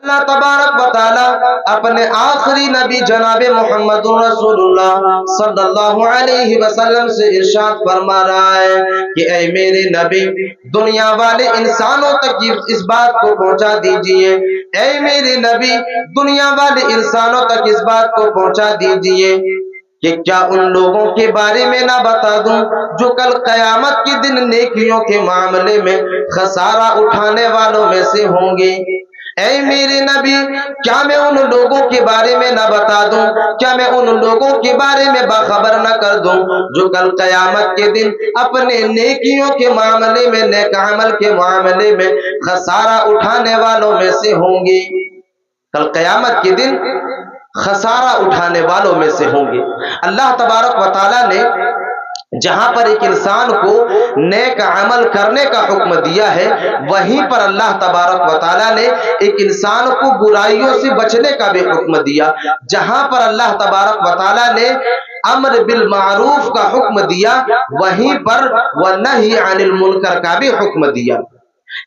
اللہ تبارک و تعالی اپنے آخری نبی جناب محمد رسول اللہ صلی اللہ علیہ وسلم سے ارشاد فرما رہا ہے کہ اے میرے نبی دنیا والے انسانوں تک اس بات کو پہنچا دیجئے، اے میرے نبی دنیا والے انسانوں تک اس بات کو پہنچا دیجئے کہ کیا ان لوگوں کے بارے میں نہ بتا دوں جو کل قیامت کے دن نیکیوں کے معاملے میں خسارہ اٹھانے والوں میں سے ہوں گے۔ اے میرے نبی کیا میں ان لوگوں کے بارے میں نہ بتا دوں، کیا میں ان لوگوں کے بارے میں باخبر نہ کر دوں جو کل قیامت کے دن اپنے نیکیوں کے معاملے میں، نیک عمل کے معاملے میں خسارہ اٹھانے والوں میں سے ہوں گے۔ کل قیامت کے دن خسارہ اٹھانے والوں میں سے ہوں گے۔ اللہ تبارک و تعالیٰ نے جہاں پر ایک انسان کو نیک عمل کرنے کا حکم دیا ہے، وہیں پر اللہ تبارک و تعالیٰ نے ایک انسان کو برائیوں سے بچنے کا بھی حکم دیا۔ جہاں پر اللہ تبارک و تعالیٰ نے امر بالمعروف کا حکم دیا، وہیں پر والنہی عن المنکر کا بھی حکم دیا۔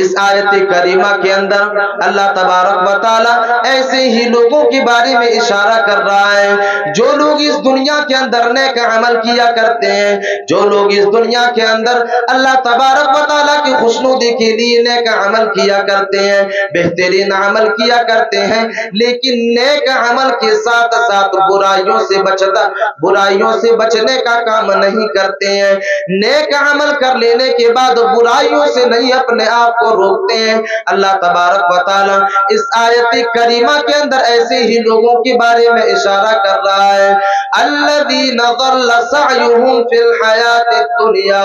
اس آیت کریمہ کے اندر اللہ تبارک و تعالیٰ ایسے ہی لوگوں کے بارے میں اشارہ کر رہا ہے جو لوگ اس دنیا کے اندر نیک عمل کیا کرتے ہیں، جو لوگ اس دنیا کے اندر اللہ تبارک و تعالیٰ کی خوشنودی کے لیے نیک عمل کیا کرتے ہیں، بہترین عمل کیا کرتے ہیں، لیکن نیک عمل کے ساتھ ساتھ برائیوں سے بچنے کا کام نہیں کرتے ہیں، نیک عمل کر لینے کے بعد برائیوں سے نہیں اپنے آپ کو روکتے ہیں۔ اللہ تبارک و تعالیٰ اس آیت کریمہ کے اندر ایسے ہی لوگوں کے بارے میں اشارہ کر رہا ہے الذین ضل سعیہم فی الحیات الدنیا،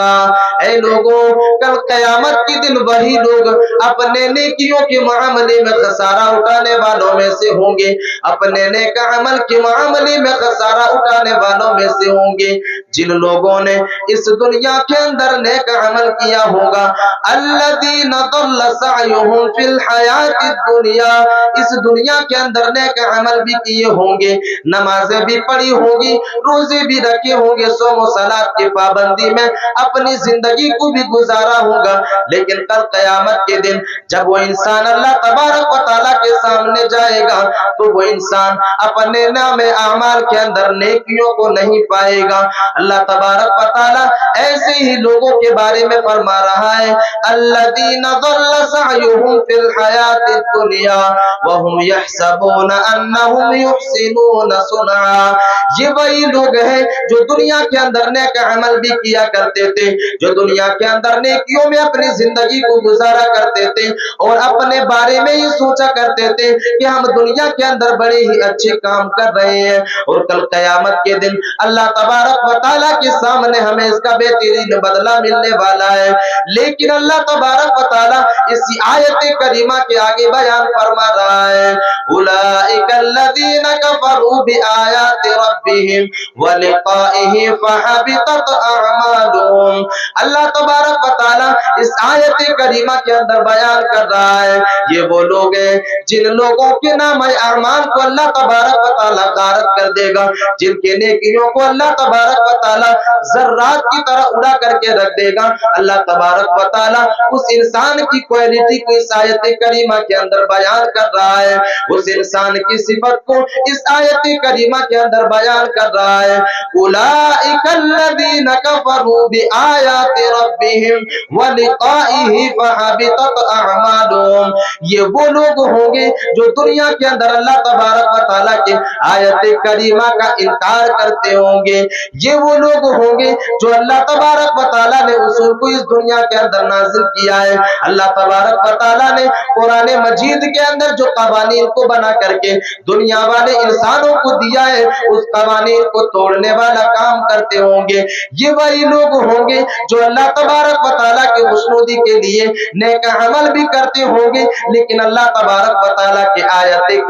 اے لوگوں کل قیامت کے دن وہی لوگ اپنے نیکیوں کے معاملے میں خسارہ اٹھانے والوں میں سے ہوں گے، اپنے نیک عمل کے معاملے میں خسارہ اٹھانے والوں میں سے ہوں گے جن لوگوں نے اس دنیا کے اندر نیک عمل کیا ہوگا۔ الذین ضل سعیہم فی الحیات الدنیا، اس دنیا کے اندر نیک عمل بھی کیے ہوں گے، نمازیں بھی پڑھی ہوگی، روزے بھی رکھے ہوں گے، صوم و صلاۃ کی پابندی میں اپنی زندگی کو بھی گزارا ہوگا، لیکن کل قیامت کے دن جب وہ انسان اللہ تبارک و تعالیٰ کے سامنے جائے گا تو وہ انسان اپنے نام اعمال کے اندر نیکیوں کو نہیں پائے گا۔ اللہ تبارک و تعالیٰ ایسے ہی لوگوں کے بارے میں فرما رہا ہے الذین ضل سعیہم فی الحیات الدنیا وہم یحسبون انہم یحسنون صنعا، یہ وہی لوگ ہیں جو دنیا کے اندر نیک عمل بھی کیا کرتے تھے، جو دنیا کے اندر نیکیوں میں اپنی زندگی کو گزارا کرتے تھے اور اپنے بارے میں یہ سوچا کرتے تھے کہ ہم دنیا کے اندر بڑے ہی اچھے کام کر رہے ہیں اور کل قیامت کے دن اللہ تبارک و تعالیٰ کے سامنے ہمیں اس کا بہترین بدلہ ملنے والا ہے۔ لیکن اللہ تبارک و تعالیٰ اسی آیت کریمہ کے آگے بیان فرما رہا ہے اولئک الذین کفروا بآیات ربہم ولقائہ فحبطت اعمالہم، اللہ تبارک و تعالیٰ اس آیت کریمہ کے اندر بیان کر رہا ہے یہ وہ لوگ ہیں جن لوگوں کے نام اعمال کو اللہ تبارک و تعالیٰ غارت کر دے گا، جن کے نیکیوں کو اللہ تبارک و تعالیٰ ذرات کی طرح اڑا کر کے رکھ دے گا۔ اللہ تبارک و تعالیٰ اس انسان کی کوالٹی کو اس آیت کریمہ کے اندر بیان کر رہا ہے، اس انسان کی صفت کو اس آیت کریمہ کے اندر بیان کر رہا ہے اولئک الذین کفروا بآیات ربہم ولقائہ فحبطت اعمالہم، یہ وہ لوگ ہوں گے جو دنیا کے اندر اللہ تبارک و تعالیٰ کے آیت کریمہ کا انکار کرتے ہوں گے، یہ وہ لوگ ہوں گے جو اللہ تبارک و تعالیٰ نے اصول کو اس دنیا کے اندر نازل کیا ہے، اللہ تبارک و تعالیٰ نے قرآن مجید کے اندر جو قوانین کو بنا کر کے دنیا والے انسانوں کو دیا ہے اس قوانین کو توڑنے والا کام کرتے ہوں گے، یہ وہی لوگ ہوں گے جو اللہ تبارک و تعالیٰ کی خوشنودی کے لیے نیک عمل بھی کرتے ہوں گے، لیکن اللہ تبارک و تعالیٰ کی آیت کریمہ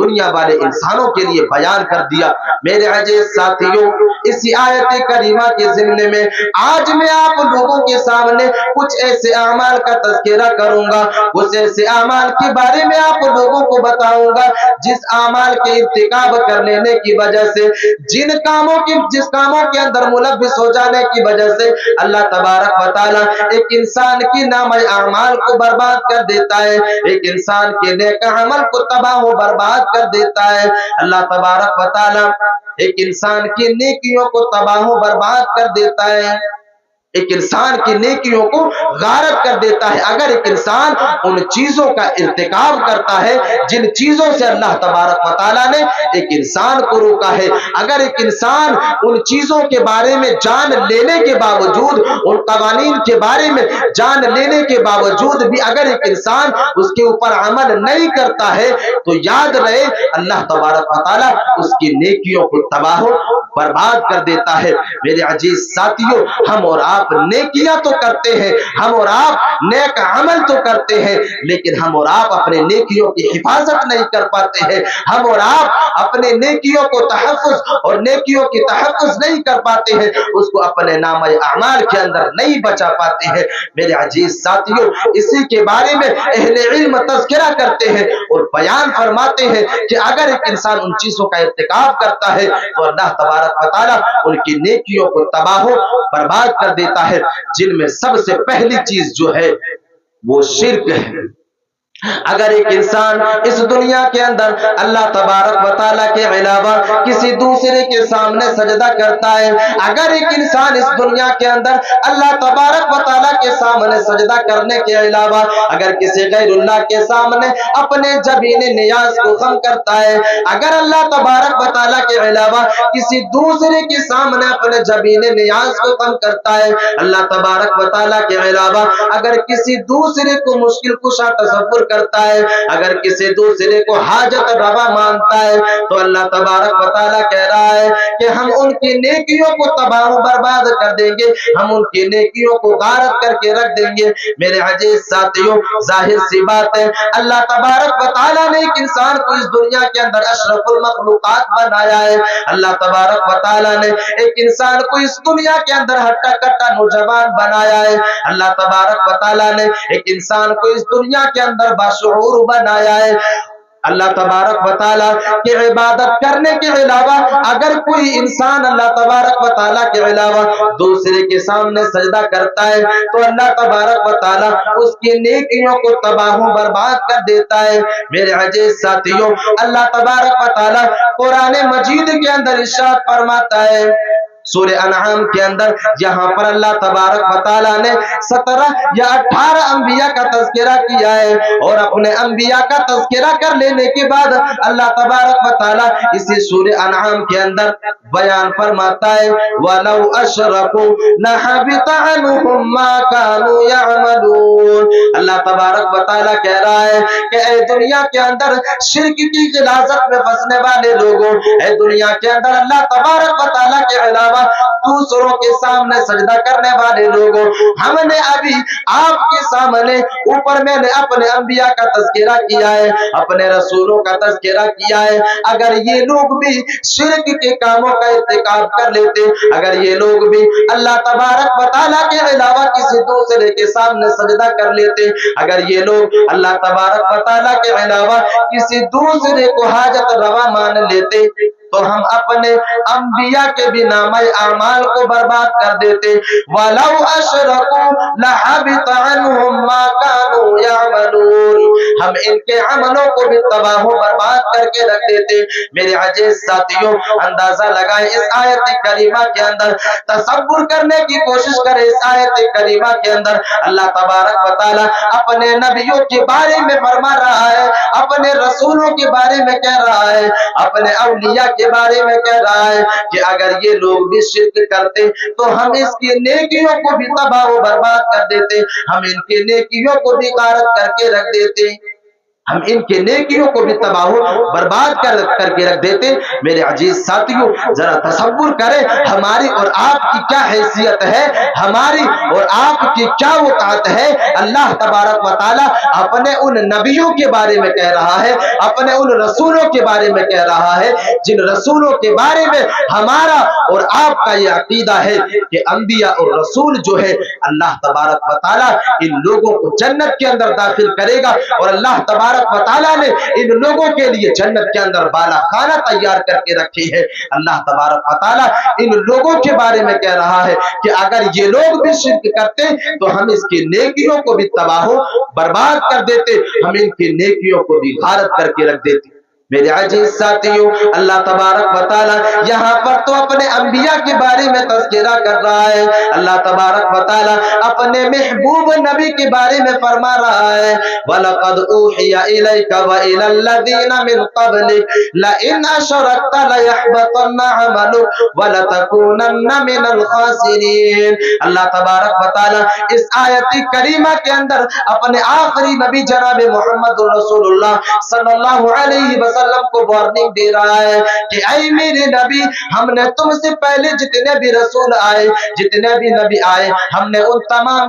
دنیا والے انسانوں کے لیے بیان کر دیا۔ میرے عزیز ساتھیوں، اسی آیت کریمہ کے ضمن میں آج میں آپ لوگوں کے سامنے کچھ ایسے اعمال کا تذکرہ کروں گا، کچھ ایسے اعمال کے بارے میں آپ لوگوں کو بتاؤں گا جس اعمال کے ارتکاب کر لینے کی وجہ سے، جس کاموں کے اندر ملوث ہو جانے کی وجہ سے اللہ تبارک و تعالی ایک انسان کی نام اعمال کو برباد کر دیتا ہے، ایک انسان کے نیک عمل کو تباہ و برباد کر دیتا ہے۔ اللہ تبارک و تعالی ایک انسان کی نیکیوں کو تباہ و برباد کر دیتا ہے، ایک انسان کی نیکیوں کو غارت کر دیتا ہے اگر ایک انسان ان چیزوں کا ارتکاب کرتا ہے جن چیزوں سے اللہ تبارک و تعالیٰ نے ایک انسان کو روکا ہے، اگر ایک انسان ان چیزوں کے بارے میں جان لینے کے باوجود، ان قوانین کے بارے میں جان لینے کے باوجود بھی اگر ایک انسان اس کے اوپر عمل نہیں کرتا ہے تو یاد رہے اللہ تبارک و تعالیٰ اس کی نیکیوں کو تباہ و برباد کر دیتا ہے۔ میرے عزیز ساتھیوں، ہم اور آپ نیکیاں تو کرتے ہیں، ہم اور آپ نیک عمل تو کرتے ہیں، لیکن ہم اور آپ اپنے نیکیوں کی حفاظت نہیں کر پاتے ہیں، ہم اور آپ اپنے نیکیوں کو تحفظ اور نیکیوں کی تحفظ نہیں کر پاتے ہیں، اس کو اپنے نام اعمال کے اندر نہیں بچا پاتے ہیں۔ میرے عزیز ساتھیوں، اسی کے بارے میں اہل علم تذکرہ کرتے ہیں اور بیان فرماتے ہیں کہ اگر ایک انسان ان چیزوں کا ارتکاب کرتا ہے تو اللہ تبارک و تعالیٰ ان کی نیکیوں کو تباہ و برباد کر دیتا ہے، جن میں سب سے پہلی چیز جو ہے وہ شرک ہے۔ اگر ایک انسان اس دنیا کے اندر اللہ تبارک و تعالیٰ کے علاوہ کسی دوسرے کے سامنے سجدہ کرتا ہے، اگر ایک انسان اس دنیا کے اندر اللہ تبارک و تعالیٰ کے سامنے سجدہ کرنے کے علاوہ اگر کسی غیر اللہ کے سامنے اپنے جبین نیاز کو خم کرتا ہے، اگر اللہ تبارک و تعالیٰ کے علاوہ کسی دوسرے کے سامنے اپنے جبین نیاز کو خم کرتا ہے، اللہ تبارک و تعالیٰ کے علاوہ اگر کسی دوسرے کو مشکل کشا تصور کرتا ہے، اگر کسی دوسرے کو حاجت روا مانتا ہے، تو اللہ تبارک و تعالیٰ کہہ رہا ہے کہ ہم ان کی نیکیوں کو تباہ و برباد کر دیں گے، ہم ان کی نیکیوں کو غارت کر کے رکھ دیں گے۔ میرے عزیز ساتھیوں، ظاہر سی بات ہے اللہ تبارک و تعالیٰ نے ایک انسان کو اس دنیا کے اندر اشرف المخلوقات بنایا ہے، اللہ تبارک و تعالیٰ نے ایک انسان کو اس دنیا کے اندر ہٹا کٹا نوجوان بنایا ہے، اللہ تبارک و تعالیٰ نے ایک انسان کو اس دنیا کے اندر باشعور بنایا ہے۔ اللہ تبارک و تعالیٰ کی عبادت کرنے کے علاوہ اگر کوئی انسان اللہ تبارک و تعالیٰ کے علاوہ دوسرے کے سامنے سجدہ کرتا ہے تو اللہ تبارک و تعالیٰ اس کی نیکیوں کو تباہ و برباد کر دیتا ہے۔ میرے عزیز ساتھیوں، اللہ تبارک و تعالیٰ قرآن مجید کے اندر ارشاد فرماتا ہے سورہ انعام کے اندر، یہاں پر اللہ تبارک و تعالیٰ نے 17 یا 18 انبیاء کا تذکرہ کیا ہے، اور اپنے انبیاء کا تذکرہ کر لینے کے بعد اللہ تبارک و تعالیٰ اسی سورہ انعام کے اندر بیان فرماتا ہے وَلَوْ أَشْرَكُوا لَحَبِطَ عَنْهُمْ مَا كَانُوا يَعْمَلُونَ۔ اللہ تبارک و تعالیٰ کہہ رہا ہے کہ اے دنیا کے اندر شرک کی غلاظت میں پھنسنے والے لوگوں، اے دنیا کے اندر اللہ تبارک و تعالیٰ کے علاوہ دوسروں کے سامنے سجدہ کرنے والے لوگوں، ہم نے ابھی آپ کے سامنے اوپر میں نے اپنے انبیاء کا تذکرہ کیا ہے، اپنے رسولوں کا تذکرہ کیا ہے، اگر یہ لوگ بھی شرک کے کاموں کا ارتکاب کر لیتے، اگر یہ لوگ بھی اللہ تبارک و تعالیٰ کے علاوہ کسی دوسرے کے سامنے سجدہ کر لیتے، اگر یہ لوگ اللہ تبارک و تعالیٰ کے علاوہ کسی دوسرے کو حاجت روا مان لیتے تو ہم اپنے انبیاء کے بھی نام اعمال کو برباد کر دیتے۔ وَلَوْ أَشْرَكُوا لَحَبِطَ عَنْهُمْ مَا كَانُوا يَعْمَلُونَ، ہم ان کے عملوں کو بھی تباہ و برباد کر کے رکھ دیتے۔ میرے عزیز ساتھیوں، اندازہ لگائیں اس آیت کریمہ کے اندر، تصور کرنے کی کوشش کریں اس آیت کریمہ کے اندر اللہ تبارک و تعالیٰ اپنے نبیوں کے بارے میں فرما رہا ہے، اپنے رسولوں کے بارے میں کہہ رہا ہے، اپنے اولیاء کے بارے میں کہہ رہا ہے کہ اگر یہ لوگ بھی شرک کرتے تو ہم اس کی نیکیوں کو بھی تباہ و برباد کر دیتے، ہم ان کی نیکیوں کو بھی غارت کر کے رکھ دیتے۔ ہم ان کے نیکیوں کو بھی تباہ برباد کر کے رکھ دیتے۔ میرے عزیز ساتھیوں، ذرا تصور کریں ہماری اور آپ کی کیا حیثیت ہے، ہماری اور آپ کی کیا وقعت ہے۔ اللہ تبارک و تعالی اپنے ان نبیوں کے بارے میں کہہ رہا ہے، اپنے ان رسولوں کے بارے میں کہہ رہا ہے جن رسولوں کے بارے میں ہمارا اور آپ کا یہ عقیدہ ہے کہ انبیاء اور رسول جو ہے اللہ تبارک و تعالی ان لوگوں کو جنت کے اندر داخل کرے گا، اور اللہ تبارک و تعالی نے ان لوگوں کے لیے جنت کے اندر بالا خانہ تیار کر کے رکھی ہے۔ اللہ تبارک و تعالی ان لوگوں کے بارے میں کہہ رہا ہے کہ اگر یہ لوگ بھی شرک کرتے تو ہم اس کی نیکیوں کو بھی تباہ برباد کر دیتے، ہم ان کی نیکیوں کو بھی غارت کر کے رکھ دیتے۔ میرے عزیز ساتھیوں، اللہ تبارک و تعالی یہاں پر تو اپنے انبیاء کے بارے میں تذکرہ کر رہا ہے، اللہ تبارک و تعالی اپنے محبوب نبی کے بارے میں فرما رہا ہے، وَلَقَدْ أُوحِيَ إِلَيْكَ وَإِلَى الَّذِينَ مِن قَبْلِكَ لَئِنْ أَشْرَكْتَ لَيَحْبَطَنَّ عَمَلُكَ وَلَتَكُونَنَّ مِنَ الْخَاسِرِينَ۔ اللہ تبارک و تعالی اس آیت کریمہ کے اندر اپنے آخری نبی جناب محمد رسول اللہ صلی اللہ علیہ وسلم کو وارننگ دے رہا ہے کہ اے میرے نبی، ہم نے تم سے پہلے جتنے بھی رسول آئے، جتنے بھی نبی آئے، ہم نے ان تمام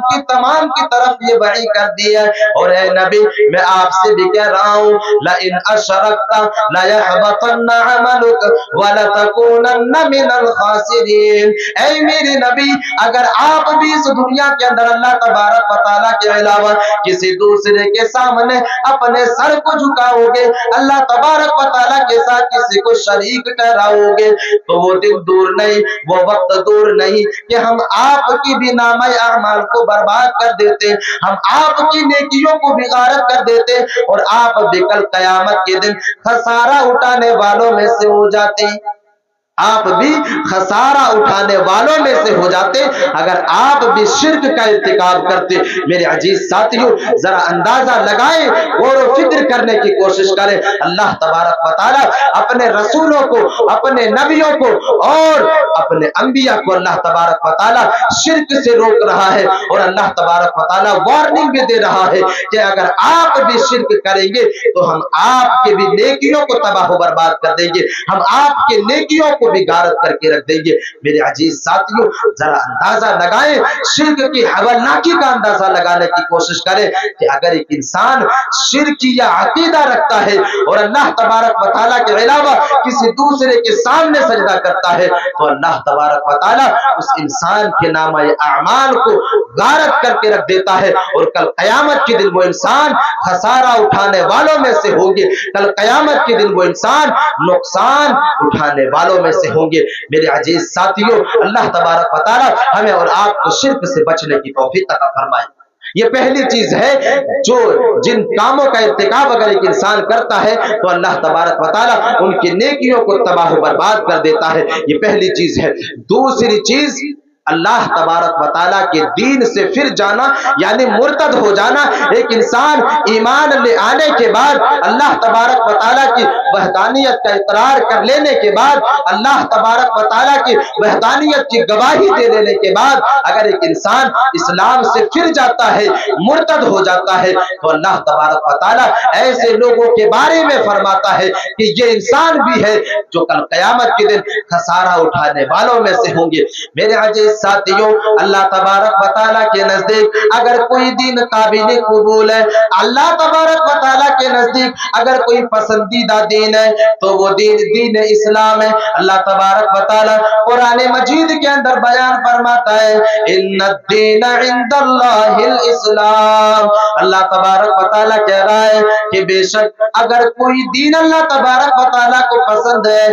کی طرف یہ وحی کر دی ہے، اور اے نبی میں آپ سے بھی کہہ رہا ہوں لَإِنْ أَشْرَكْتَ لَيَحْبَطَنَّ عَمَلُكَ وَلَتَكُونَنَّ مِنَ الْخَاسِرِينَ۔ اے میرے نبی، اگر آپ بھی اس دنیا کے اندر اللہ تبارک و تعالیٰ کے علاوہ کسی دوسرے کے سامنے اپنے سر کو جھکاؤ گے، اللہ تبارک و تعالیٰ کے ساتھ کسی کو شریک ٹھہراؤ گے، تو وہ دن دور نہیں، وہ وقت دور نہیں کہ ہم آپ کی بھی نامہ اعمال کو برباد کر دیتے، ہم آپ کی نیکیوں کو بھی غارت کر دیتے، اور آپ بھی کل قیامت کے دن خسارہ اٹھانے والوں میں سے ہو جاتے، آپ بھی خسارہ اٹھانے والوں میں سے ہو جاتے اگر آپ بھی شرک کا ارتکاب کرتے۔ میرے عزیز ساتھیوں، ذرا اندازہ لگائیں، غور و فکر کرنے کی کوشش کریں، اللہ تبارک و تعالی اپنے رسولوں کو، اپنے نبیوں کو اور اپنے انبیاء کو اللہ تبارک و تعالی شرک سے روک رہا ہے، اور اللہ تبارک و تعالی وارننگ بھی دے رہا ہے کہ اگر آپ بھی شرک کریں گے تو ہم آپ کے بھی نیکیوں کو تباہ و برباد کر دیں گے، ہم آپ کے نیکیوں کو بھی غارت کر کے رکھ دیں گے۔ میرے عزیز ساتھیوں، ذرا اندازہ لگائیں، شرک کی ہولناکی کا اندازہ لگانے کی کوشش کریں کہ اگر ایک انسان شرکیہ عقیدہ رکھتا ہے اور اللہ تبارک و تعالیٰ کے علاوہ کسی دوسرے کے سامنے سجدہ کرتا ہے تو اللہ تبارک و تعالیٰ اس انسان کے نامہ اعمال کو غارت کر کے رکھ دیتا ہے، اور کل قیامت کے دن وہ انسان خسارہ اٹھانے والوں میں سے ہوں گے، کل قیامت کے دن وہ انسان نقصان اٹھانے والوں میں سے ہوں گے۔ میرے عزیز ساتھیوں، اللہ تبارک و تعالی ہمیں اور آپ کو شرک سے بچنے کی توفیق عطا فرمائے۔ یہ پہلی چیز ہے، جو جن کاموں کا ارتکاب اگر ایک انسان کرتا ہے تو اللہ تبارک و تعالی ان کی نیکیوں کو تباہ و برباد کر دیتا ہے، یہ پہلی چیز ہے۔ دوسری چیز، اللہ تبارک و تعالیٰ کے دین سے پھر جانا یعنی مرتد ہو جانا۔ ایک انسان ایمان لے آنے کے بعد، اللہ تبارک و تعالیٰ کی وحدانیت کا اقرار کر لینے کے بعد، اللہ تبارک و تعالیٰ کی وحدانیت کی گواہی دے لینے کے بعد اگر ایک انسان اسلام سے پھر جاتا ہے، مرتد ہو جاتا ہے، تو اللہ تبارک و تعالیٰ ایسے لوگوں کے بارے میں فرماتا ہے کہ یہ انسان بھی ہے جو کل قیامت کے دن خسارہ اٹھانے والوں میں سے ہوں گے۔ میرے عزیز ساتھیوں، اللہ تبارک و تعالیٰ کے نزدیک اگر کوئی دین قابل قبول ہے، اللہ تبارک و تعالیٰ کے نزدیک اگر کوئی پسندیدہ دین ہے تو وہ دین اسلام ہے۔ اللہ تبارک و تعالیٰ قرآن مجید کے اندر بیان فرماتا ہے ان الدین عند اللہ الاسلام۔ اللہ تبارک و تعالیٰ کہہ رہا ہے کہ بے شک اگر کوئی دین اللہ تبارک و تعالیٰ کو پسند ہے